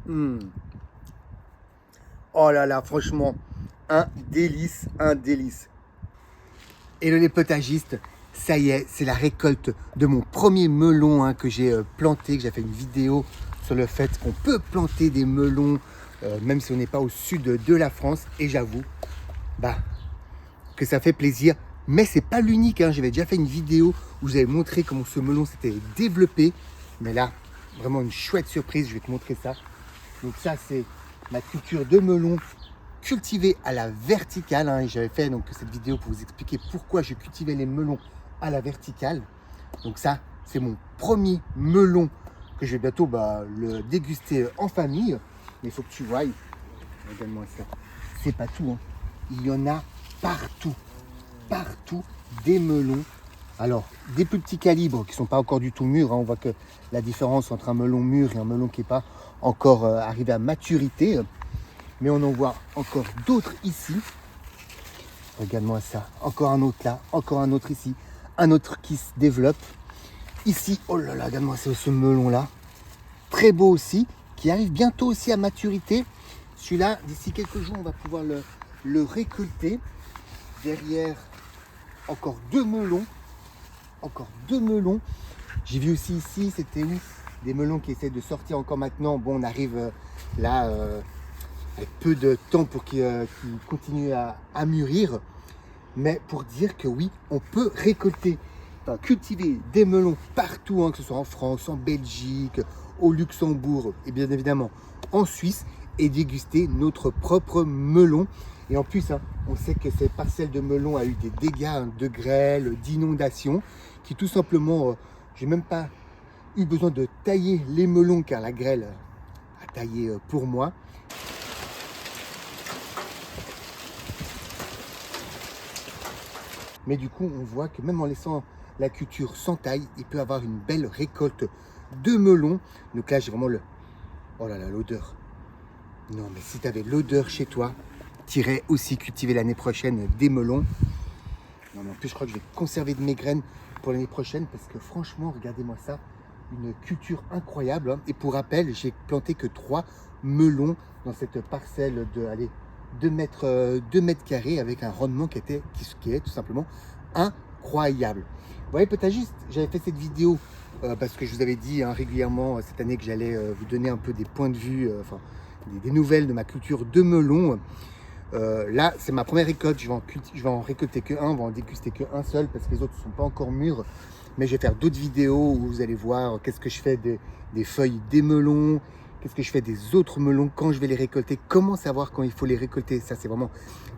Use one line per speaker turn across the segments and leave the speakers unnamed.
Mmh. Oh là là, franchement, un délice, un délice. Hello les potagistes, ça y est, c'est la récolte de mon premier melon que j'ai planté, que j'ai fait une vidéo sur le fait qu'on peut planter des melons même si on n'est pas au sud de la France. Et j'avoue que ça fait plaisir, mais c'est pas l'unique. J'avais déjà fait une vidéo où j'avais montré comment ce melon s'était développé, mais là, vraiment une chouette surprise, je vais te montrer ça. Donc ça, c'est ma culture de melon cultivé à la verticale, et j'avais fait donc cette vidéo pour vous expliquer pourquoi je cultivais les melons à la verticale. Donc ça, c'est mon premier melon que je vais bientôt le déguster en famille. Mais il faut que tu voies, regarde-moi ça, c'est pas tout, il y en a partout, partout des melons. Alors, des plus petits calibres qui ne sont pas encore du tout mûrs, on voit que la différence entre un melon mûr et un melon qui n'est pas encore arrivé à maturité. Mais on en voit encore d'autres ici. Regarde-moi ça. Encore un autre là, encore un autre ici. Un autre qui se développe. Ici, oh là là, regarde-moi ce melon là. Très beau aussi, qui arrive bientôt aussi à maturité. Celui-là, d'ici quelques jours, on va pouvoir le récolter. Derrière, encore deux melons. Encore deux melons. J'ai vu aussi ici, c'était où? Des melons qui essaient de sortir encore maintenant. Bon, on arrive là... avec peu de temps pour qu'il continue à mûrir, mais pour dire que oui, on peut récolter, cultiver des melons partout, que ce soit en France, en Belgique, au Luxembourg et bien évidemment en Suisse, et déguster notre propre melon. Et en plus, on sait que cette parcelle de melon a eu des dégâts de grêle, d'inondations, qui tout simplement, j'ai même pas eu besoin de tailler les melons car la grêle a taillé pour moi. Mais du coup, on voit que même en laissant la culture sans taille, il peut avoir une belle récolte de melons. Donc là, j'ai vraiment le... Oh là là, l'odeur. Non, mais si tu avais l'odeur chez toi, tu irais aussi cultiver l'année prochaine des melons. Non, mais en plus, je crois que je vais conserver de mes graines pour l'année prochaine parce que franchement, regardez-moi ça. Une culture incroyable. Et pour rappel, j'ai planté que 3 melons dans cette parcelle de... allez, 2 mètres carrés avec un rendement qui est tout simplement incroyable. Vous voyez, potagiste, j'avais fait cette vidéo parce que je vous avais dit régulièrement cette année que j'allais vous donner un peu des points de vue, des nouvelles de ma culture de melon. Là, c'est ma première récolte. Je vais en récolter que un, on va en déguster que un seul parce que les autres ne sont pas encore mûrs. Mais je vais faire d'autres vidéos où vous allez voir qu'est-ce que je fais des feuilles des melons, qu'est-ce que je fais des autres melons, quand je vais les récolter, comment savoir quand il faut les récolter. Ça, c'est vraiment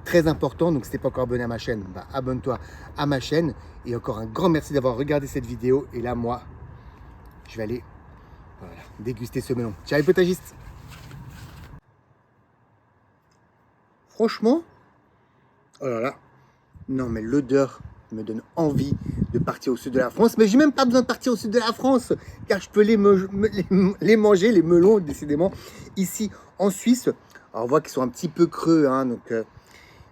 très important. Donc, si tu n'es pas encore abonné à ma chaîne, abonne-toi à ma chaîne. Et encore un grand merci d'avoir regardé cette vidéo. Et là, moi, je vais aller déguster ce melon. Ciao les potagistes! Franchement, oh là là, non mais l'odeur me donne envie de partir au sud de la France. Mais j'ai même pas besoin de partir au sud de la France, car je peux les manger, les melons, décidément, ici en Suisse. Alors, on voit qu'ils sont un petit peu creux, donc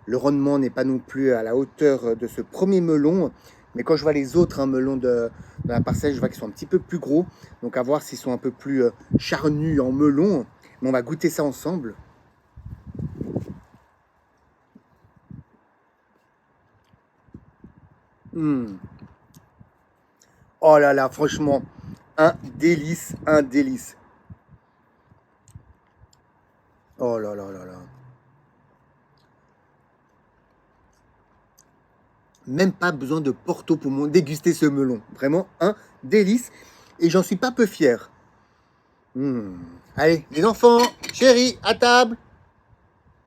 le rendement n'est pas non plus à la hauteur de ce premier melon. Mais quand je vois les autres melons de la parcelle, je vois qu'ils sont un petit peu plus gros. Donc à voir s'ils sont un peu plus charnus en melon. Mais on va goûter ça ensemble. Oh là là, franchement, un délice, un délice. Oh là là là là. Même pas besoin de Porto pour déguster ce melon. Vraiment un délice. Et j'en suis pas peu fier. Allez, les enfants, chéris, à table.